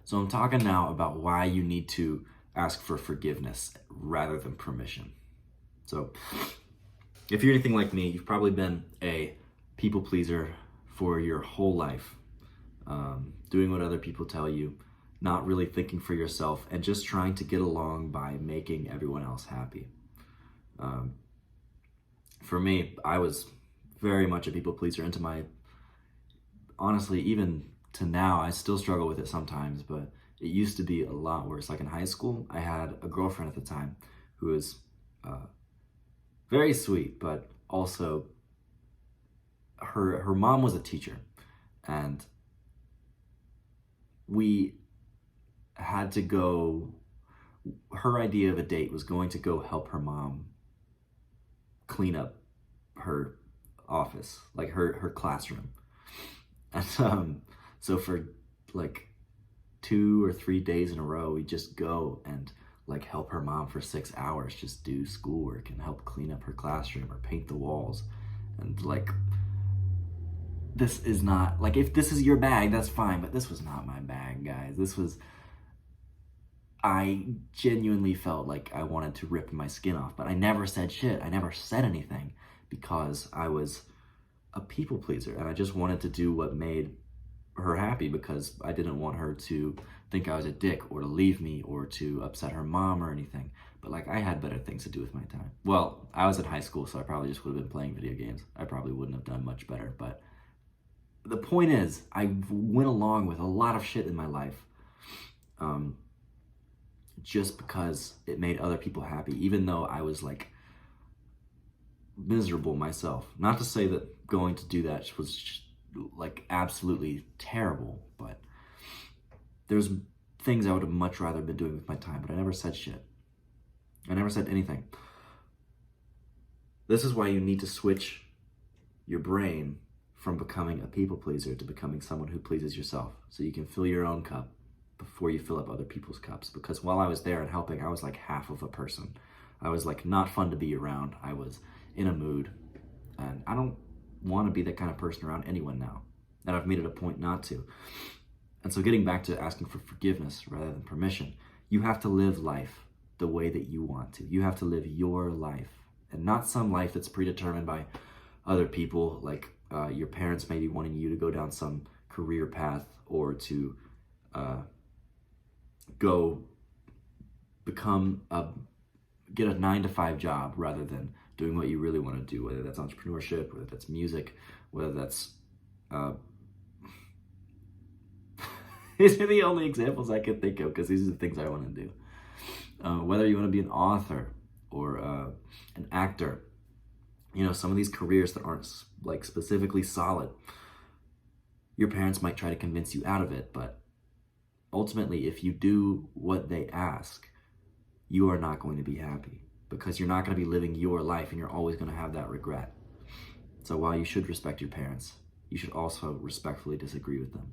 So I'm talking now about why you need to ask for forgiveness rather than permission. So if you're anything like me, you've probably been a people pleaser for your whole life, doing what other people tell you, not really thinking for yourself, and just trying to get along by making everyone else happy. Um, for me, I was very much a people pleaser into my, honestly, even to now, I still struggle with it sometimes, but it used to be a lot worse. Like in high school, I had a girlfriend at the time who was very sweet, but also her mom was a teacher, and we had to go. Her idea of a date was going to go help her mom clean up her office, like her classroom. And so for like 2 or 3 days in a row, we just go and like help her mom for 6 hours, just do schoolwork and help clean up her classroom or paint the walls. And like, this is not like, if this is your bag, that's fine, but this was not my bag, guys. I genuinely felt like I wanted to rip my skin off, but I never said shit. I never said anything because I was a people pleaser and I just wanted to do what made her happy, because I didn't want her to think I was a dick or to leave me or to upset her mom or anything. But like, I had better things to do with my time. Well, I was in high school, so I probably just would have been playing video games. I probably wouldn't have done much better. But the point is, I went along with a lot of shit in my life, just because it made other people happy, even though I was like miserable myself. Not to say that going to do that was just, like, absolutely terrible, but there's things I would have much rather been doing with my time, but I never said shit. I never said anything. This is why you need to switch your brain from becoming a people pleaser to becoming someone who pleases yourself, so you can fill your own cup before you fill up other people's cups. Because while I was there and helping, I was like half of a person. I was like not fun to be around. I was in a mood, and I don't want to be that kind of person around anyone now, and I've made it a point not to. And so getting back to asking for forgiveness rather than permission, you have to live life the way that you want to. You have to live your life, and not some life that's predetermined by other people, like your parents maybe wanting you to go down some career path or to go get a 9-to-5 job rather than doing what you really want to do, whether that's entrepreneurship, whether that's music, whether that's these are the only examples I can think of, because these are the things I want to do. Whether you want to be an author or an actor, some of these careers that aren't like specifically solid, your parents might try to convince you out of it, but ultimately, if you do what they ask, you are not going to be happy, because you're not going to be living your life, and you're always going to have that regret. So while you should respect your parents, you should also respectfully disagree with them.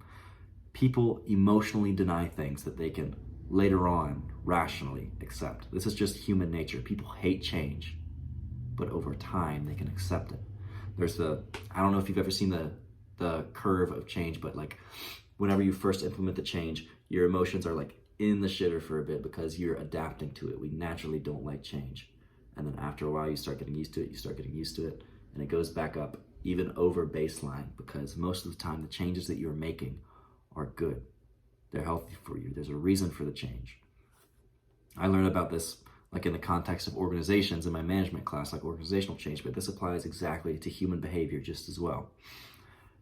People emotionally deny things that they can later on rationally accept. This is just human nature. People hate change, but over time they can accept it. I don't know if you've ever seen the curve of change, but like whenever you first implement the change, your emotions are like in the shitter for a bit because you're adapting to it. We naturally don't like change. And then after a while, you start getting used to it, and it goes back up even over baseline, because most of the time the changes that you're making are good. They're healthy for you. There's a reason for the change. I learned about this like in the context of organizations in my management class, like organizational change, but this applies exactly to human behavior just as well.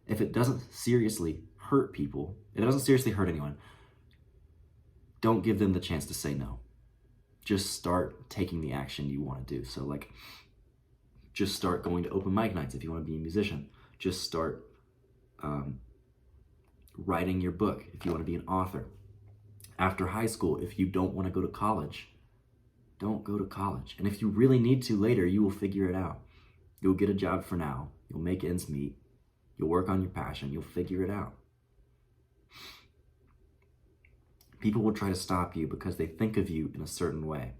If it doesn't seriously hurt people, if it doesn't seriously hurt anyone, don't give them the chance to say no. Just start taking the action you want to do. So like, just start going to open mic nights if you want to be a musician. Just start writing your book if you want to be an author. After high school, if you don't want to go to college, don't go to college. And if you really need to later, you will figure it out. You'll get a job for now. You'll make ends meet. You'll work on your passion. You'll figure it out. People will try to stop you because they think of you in a certain way.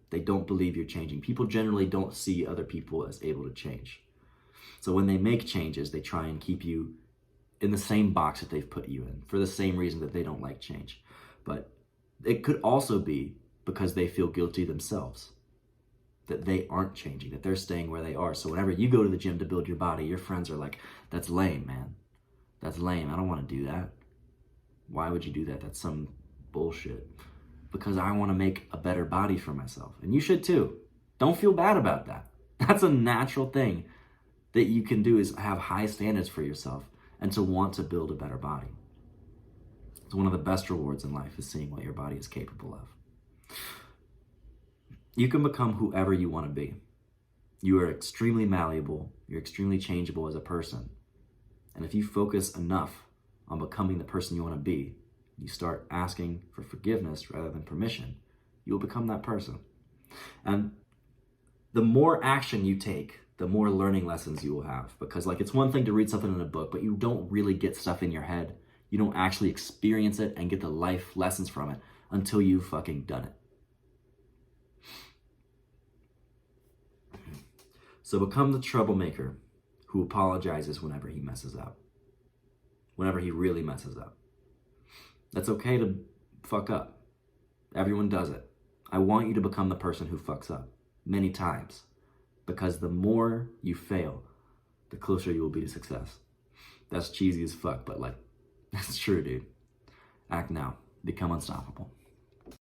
They don't believe you're changing. People generally don't see other people as able to change. So when they make changes, they try and keep you in the same box that they've put you in for the same reason that they don't like change. But it could also be because they feel guilty themselves, that they aren't changing, that they're staying where they are. So whenever you go to the gym to build your body, your friends are like, that's lame, man. That's lame. I don't want to do that. Why would you do that? That's some bullshit. Because I want to make a better body for myself. And you should too. Don't feel bad about that. That's a natural thing that you can do, is have high standards for yourself and to want to build a better body. It's one of the best rewards in life, is seeing what your body is capable of. You can become whoever you want to be. You are extremely malleable. You're extremely changeable as a person. And if you focus enough on becoming the person you want to be, you start asking for forgiveness rather than permission, you'll become that person. And the more action you take, the more learning lessons you will have. Because it's one thing to read something in a book, but you don't really get stuff in your head. You don't actually experience it and get the life lessons from it until you've fucking done it. So become the troublemaker who apologizes whenever he messes up. Whenever he really messes up. That's okay to fuck up. Everyone does it. I want you to become the person who fucks up many times, because the more you fail, the closer you will be to success. That's cheesy as fuck, but that's true, dude. Act now. Become unstoppable.